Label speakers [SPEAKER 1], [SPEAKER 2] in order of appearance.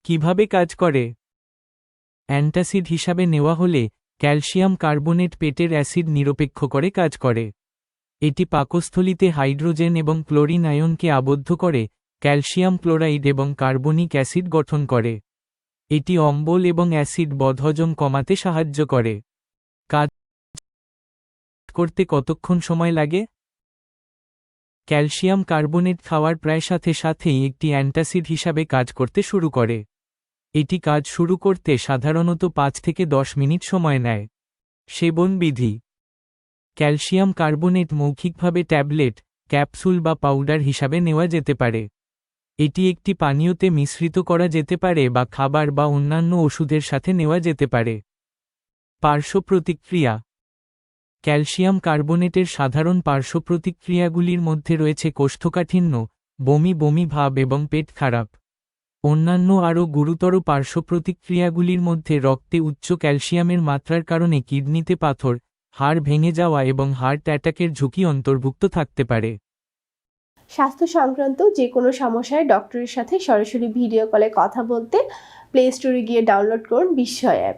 [SPEAKER 1] কিভাবে কাজ করে? অ্যান্টাসিড হিসাবে নেওয়া হলে ক্যালসিয়াম কার্বনেট পেটের অ্যাসিড নিরপেক্ষ করে কাজ করে। এটি পাকস্থলীতে হাইড্রোজেন এবং ক্লোরিন আয়নকে আবদ্ধ করে ক্যালসিয়াম ক্লোরাইড এবং কার্বনিক অ্যাসিড গঠন করে। এটি অম্বল এবং অ্যাসিড বদহজম কমাতে সাহায্য করে। কাজ করতে কতক্ষণ সময় লাগে? ক্যালসিয়াম কার্বনেট খাওয়ার প্রায় সাথে সাথেই একটি অ্যান্টাসিড হিসাবে কাজ করতে শুরু করে। এটি কাজ শুরু করতে সাধারণত 5 থেকে 10 মিনিট সময় নেয়। সেবন বিধি: ক্যালসিয়াম কার্বনেট মৌখিকভাবে ট্যাবলেট, ক্যাপসুল বা পাউডার হিসাবে নেওয়া যেতে পারে। এটি একটি পানীয়তে মিশ্রিত করা যেতে পারে বা খাবার বা অন্যান্য ওষুধের সাথে নেওয়া যেতে পারে। পার্শ্ব প্রতিক্রিয়া: ক্যালসিয়াম কার্বনেটের সাধারণ পার্শ্ব প্রতিক্রিয়াগুলির মধ্যে রয়েছে কোষ্ঠকাঠিন্য, বমি বমি ভাব এবং পেট খারাপ। অন্যান্য আরও গুরুতর পার্শ্ব প্রতিক্রিয়াগুলির মধ্যে রক্তে উচ্চ ক্যালসিয়ামের মাত্রার কারণে কিডনিতে পাথর, হাড় ভেঙে যাওয়া এবং হার্ট অ্যাটাকের ঝুঁকি অন্তর্ভুক্ত থাকতে পারে।
[SPEAKER 2] স্বাস্থ্য সংক্রান্ত যে কোনো সমস্যায় ডক্টরের সাথে সরাসরি ভিডিও কলে কথা বলতে প্লে স্টোরে গিয়ে ডাউনলোড করুন বিস্ময় অ্যাপ।